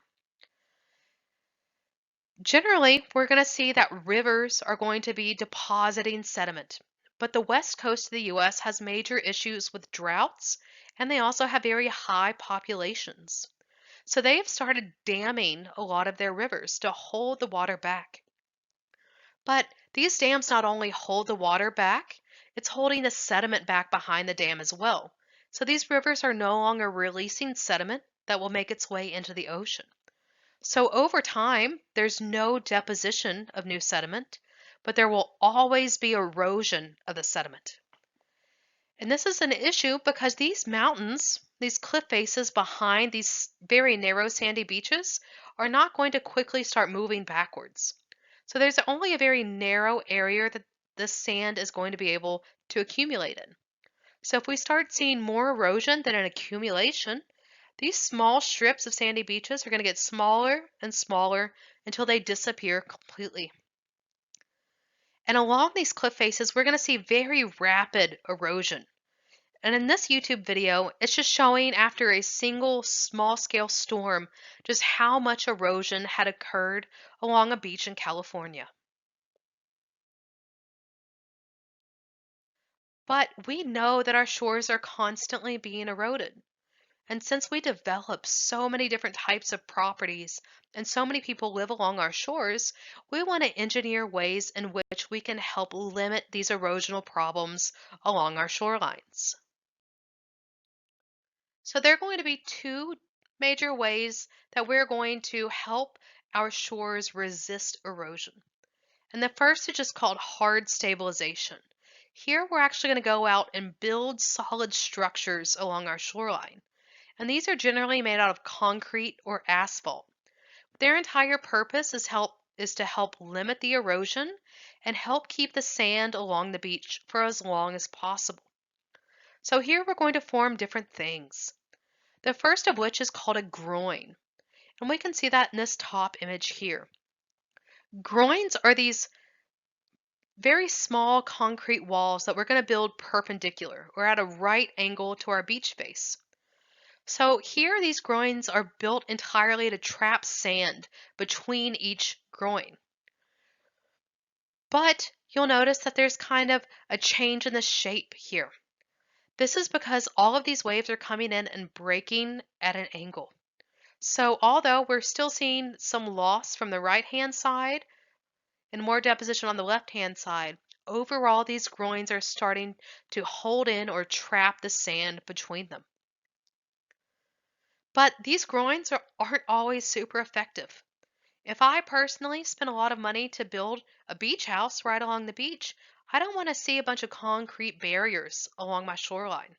Generally, we're going to see that rivers are going to be depositing sediment, but the West Coast of the US has major issues with droughts, and they also have very high populations. So they have started damming a lot of their rivers to hold the water back. But these dams not only hold the water back, it's holding the sediment back behind the dam as well. So these rivers are no longer releasing sediment that will make its way into the ocean. So over time, there's no deposition of new sediment, but there will always be erosion of the sediment. And this is an issue because these mountains, these cliff faces behind these very narrow sandy beaches, are not going to quickly start moving backwards. So there's only a very narrow area that the sand is going to be able to accumulate in. So if we start seeing more erosion than an accumulation, these small strips of sandy beaches are going to get smaller and smaller until they disappear completely. And along these cliff faces, we're going to see very rapid erosion. And in this YouTube video, it's just showing after a single small-scale storm just how much erosion had occurred along a beach in California. But we know that our shores are constantly being eroded. And since we develop so many different types of properties and so many people live along our shores, we want to engineer ways in which we can help limit these erosional problems along our shorelines. So there are going to be two major ways that we're going to help our shores resist erosion. And the first is just called hard stabilization. Here we're actually going to go out and build solid structures along our shoreline. And these are generally made out of concrete or asphalt. Their entire purpose is to help limit the erosion and help keep the sand along the beach for as long as possible. So here we're going to form different things. The first of which is called a groin. And we can see that in this top image here. Groins are these very small concrete walls that we're going to build perpendicular or at a right angle to our beach face. So here these groins are built entirely to trap sand between each groin. But you'll notice that there's kind of a change in the shape here. This is because all of these waves are coming in and breaking at an angle. So although we're still seeing some loss from the right-hand side and more deposition on the left-hand side, overall these groins are starting to hold in or trap the sand between them. But these groins aren't always super effective. If I personally spend a lot of money to build a beach house right along the beach, I don't want to see a bunch of concrete barriers along my shoreline.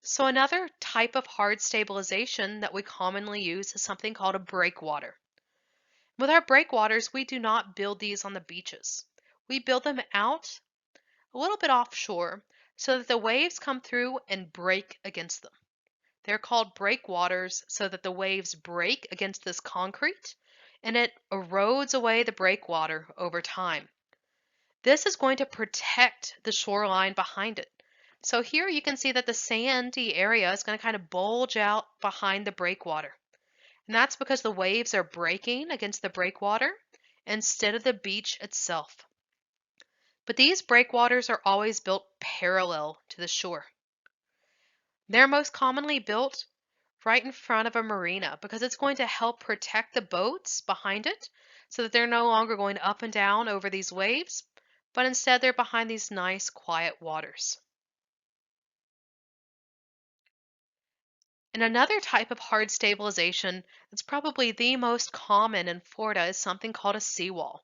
So another type of hard stabilization that we commonly use is something called a breakwater. With our breakwaters, we do not build these on the beaches. We build them out a little bit offshore so that the waves come through and break against them. They're called breakwaters so that the waves break against this concrete and it erodes away the breakwater over time. This is going to protect the shoreline behind it. So here you can see that the sandy area is going to kind of bulge out behind the breakwater. And that's because the waves are breaking against the breakwater instead of the beach itself. But these breakwaters are always built parallel to the shore. They're most commonly built right in front of a marina because it's going to help protect the boats behind it so that they're no longer going up and down over these waves, but instead they're behind these nice quiet waters. And another type of hard stabilization that's probably the most common in Florida is something called a seawall.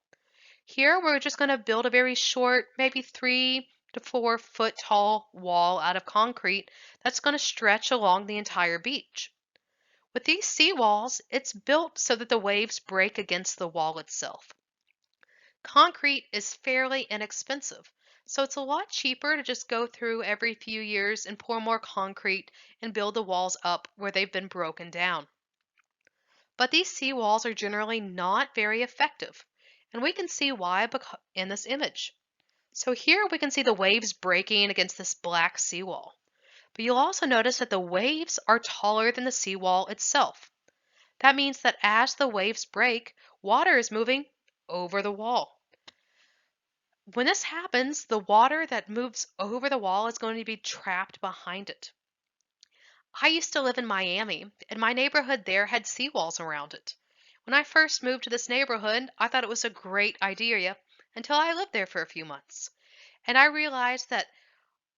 Here we're just going to build a very short, maybe 3 to 4 foot tall wall out of concrete that's going to stretch along the entire beach. With these seawalls, it's built so that the waves break against the wall itself. Concrete is fairly inexpensive, so it's a lot cheaper to just go through every few years and pour more concrete and build the walls up where they've been broken down. But these seawalls are generally not very effective, and we can see why in this image. So here we can see the waves breaking against this black seawall. But you'll also notice that the waves are taller than the seawall itself. That means that as the waves break, water is moving over the wall. When this happens, the water that moves over the wall is going to be trapped behind it. I used to live in Miami, and my neighborhood there had seawalls around it. When I first moved to this neighborhood, I thought it was a great idea until I lived there for a few months. And I realized that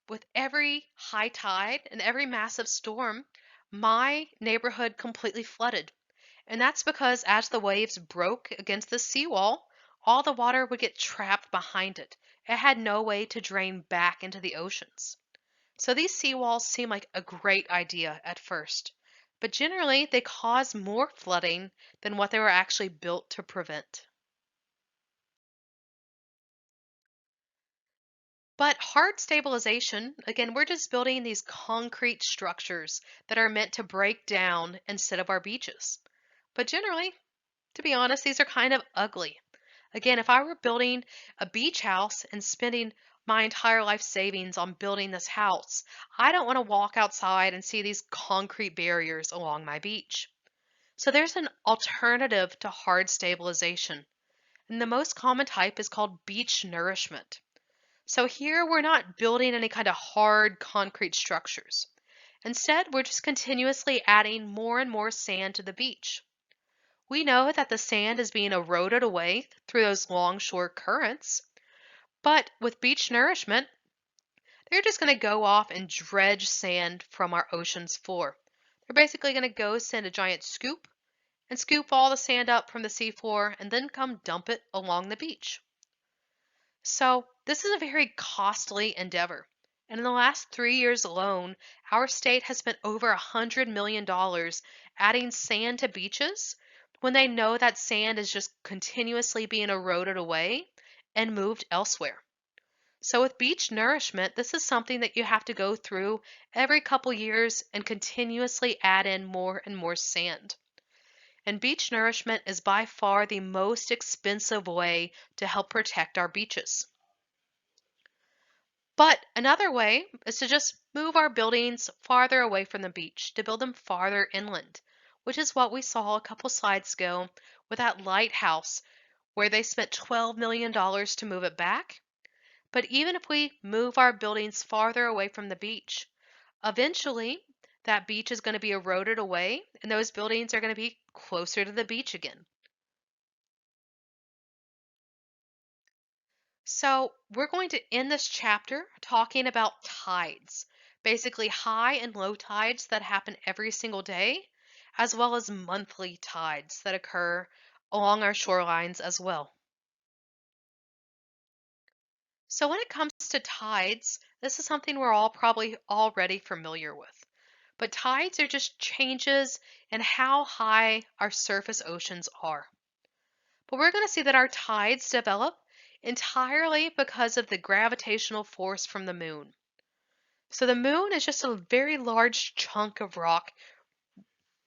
with every high tide and every massive storm, my neighborhood completely flooded. And that's because as the waves broke against the seawall, all the water would get trapped behind it. It had no way to drain back into the oceans. So these seawalls seem like a great idea at first, but generally they cause more flooding than what they were actually built to prevent. But hard stabilization, again, we're just building these concrete structures that are meant to break down instead of our beaches. But generally, to be honest, these are kind of ugly. Again, if I were building a beach house and spending my entire life savings on building this house, I don't want to walk outside and see these concrete barriers along my beach. So there's an alternative to hard stabilization, and the most common type is called beach nourishment. So here we're not building any kind of hard concrete structures. Instead, we're just continuously adding more and more sand to the beach. We know that the sand is being eroded away through those longshore currents, but with beach nourishment, they're just going to go off and dredge sand from our ocean's floor. They're basically going to go send a giant scoop and scoop all the sand up from the seafloor and then come dump it along the beach. So this is a very costly endeavor. And in the last 3 years alone, our state has spent over $100 million adding sand to beaches when they know that sand is just continuously being eroded away and moved elsewhere. So with beach nourishment, this is something that you have to go through every couple years and continuously add in more and more sand. And beach nourishment is by far the most expensive way to help protect our beaches. But another way is to just move our buildings farther away from the beach, to build them farther inland, which is what we saw a couple slides ago with that lighthouse where they spent $12 million to move it back. But even if we move our buildings farther away from the beach, Eventually, that beach is going to be eroded away and those buildings are going to be closer to the beach again. So, we're going to end this chapter talking about tides, basically high and low tides that happen every single day, as well as monthly tides that occur along our shorelines as well. So, when it comes to tides, this is something we're all probably already familiar with. But tides are just changes in how high our surface oceans are. But we're going to see that our tides develop entirely because of the gravitational force from the moon. So the moon is just a very large chunk of rock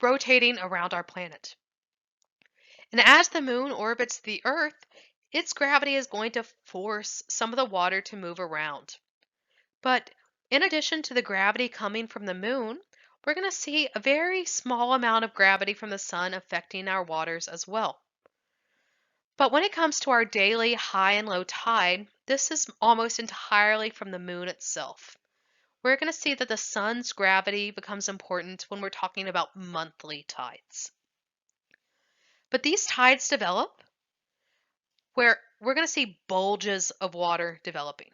rotating around our planet. And as the moon orbits the Earth, its gravity is going to force some of the water to move around. But in addition to the gravity coming from the moon, we're going to see a very small amount of gravity from the sun affecting our waters as well. But when it comes to our daily high and low tide, this is almost entirely from the moon itself. We're going to see that the sun's gravity becomes important when we're talking about monthly tides. But these tides develop where we're going to see bulges of water developing.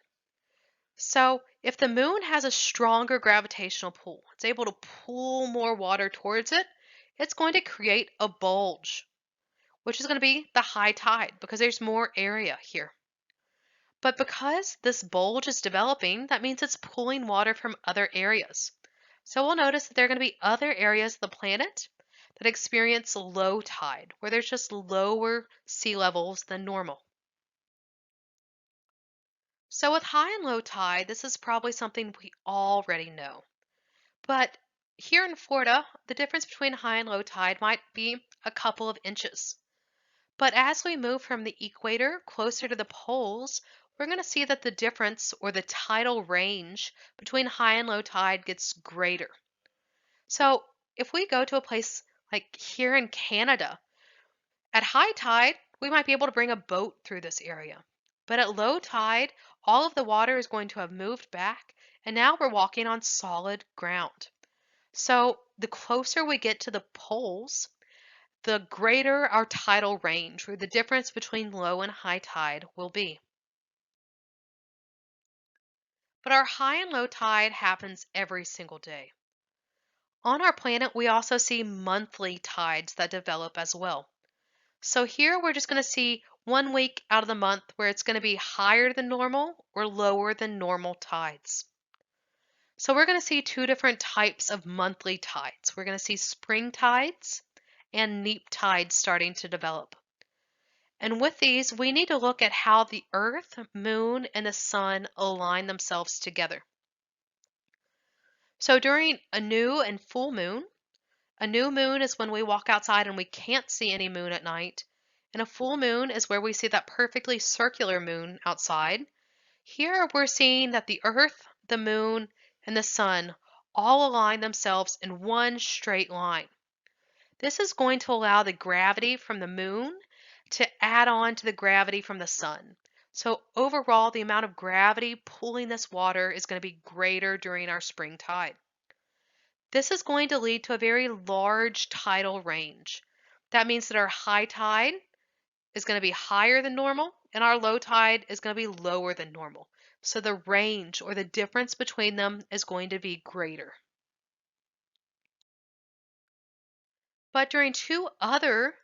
So if the moon has a stronger gravitational pull, it's able to pull more water towards it, it's going to create a bulge, which is going to be the high tide because there's more area here. But because this bulge is developing, that means it's pulling water from other areas. So we'll notice that there are going to be other areas of the planet that experience low tide, where there's just lower sea levels than normal. So with high and low tide, this is probably something we already know. But here in Florida, the difference between high and low tide might be a couple of inches. But as we move from the equator closer to the poles, we're going to see that the difference or the tidal range between high and low tide gets greater. So if we go to a place like here in Canada, at high tide, we might be able to bring a boat through this area. But at low tide, all of the water is going to have moved back, and now we're walking on solid ground. So the closer we get to the poles, the greater our tidal range, or the difference between low and high tide, will be. But our high and low tide happens every single day. On our planet, we also see monthly tides that develop as well. So here we're just going to see 1 week out of the month where it's going to be higher than normal or lower than normal tides. So we're going to see two different types of monthly tides. We're going to see spring tides and neap tides starting to develop. And with these, we need to look at how the Earth, Moon, and the Sun align themselves together. So during a new and full moon, a new moon is when we walk outside and we can't see any moon at night. And a full moon is where we see that perfectly circular moon outside. Here we're seeing that the Earth, the Moon, and the Sun all align themselves in one straight line. This is going to allow the gravity from the Moon to add on to the gravity from the Sun. So overall, the amount of gravity pulling this water is going to be greater during our spring tide. This is going to lead to a very large tidal range. That means that our high tide is going to be higher than normal and our low tide is going to be lower than normal. So the range or the difference between them is going to be greater. But during two other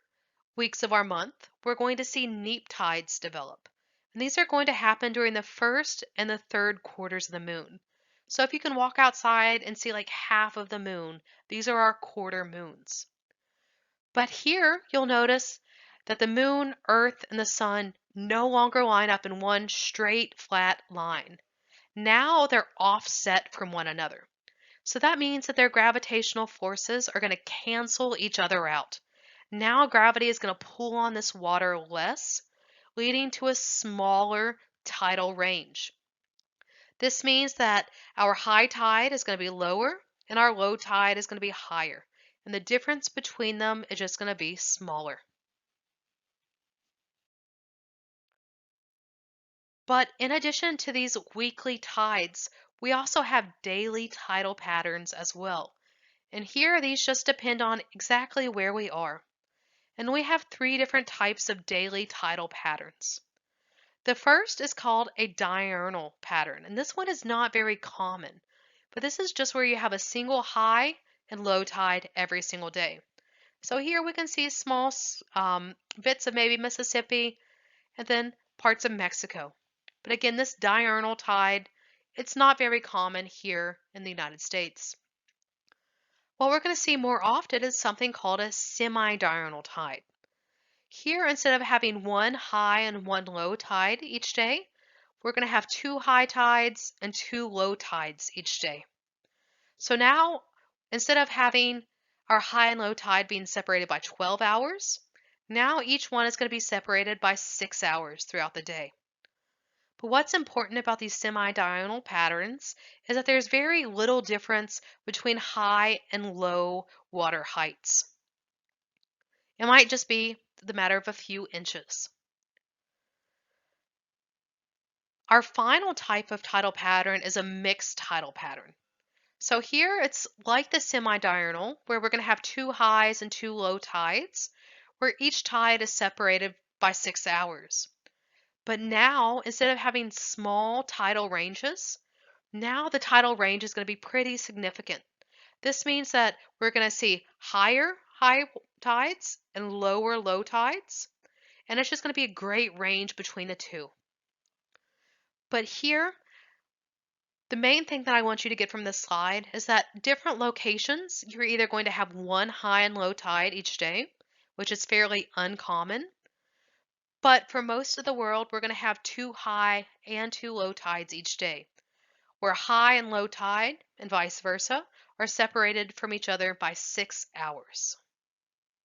weeks of our month, we're going to see neap tides develop. And these are going to happen during the first and the third quarters of the moon. So if you can walk outside and see like half of the moon, these are our quarter moons. But here you'll notice that the moon, earth, and the sun no longer line up in one straight flat line. Now they're offset from one another. So that means that their gravitational forces are going to cancel each other out. Now gravity is going to pull on this water less, leading to a smaller tidal range. This means that our high tide is going to be lower and our low tide is going to be higher. And the difference between them is just going to be smaller. But in addition to these weekly tides, We also have daily tidal patterns as well. And here, these just depend on exactly where we are. And we have three different types of daily tidal patterns. The first is called a diurnal pattern, and this one is not very common, but this is just where you have a single high and low tide every single day. So here we can see small bits of maybe Mississippi and then parts of Mexico. But again, this diurnal tide, it's not very common here in the United States. What we're going to see more often is something called a semi-diurnal tide. Here, instead of having one high and one low tide each day, we're going to have two high tides and two low tides each day. So now, instead of having our high and low tide being separated by 12 hours, now each one is going to be separated by 6 hours throughout the day. But what's important about these semi-diurnal patterns is that there's very little difference between high and low water heights. It might just be the matter of a few inches. Our final type of tidal pattern is a mixed tidal pattern. So here it's like the semi-diurnal, where we're going to have two highs and two low tides, where each tide is separated by 6 hours. But now, instead of having small tidal ranges, now the tidal range is going to be pretty significant. This means that we're going to see higher high tides and lower low tides, and it's just going to be a great range between the two. But here, the main thing that I want you to get from this slide is that different locations, you're either going to have one high and low tide each day, which is fairly uncommon. But for most of the world, we're going to have two high and two low tides each day, where high and low tide, and vice versa, are separated from each other by 6 hours.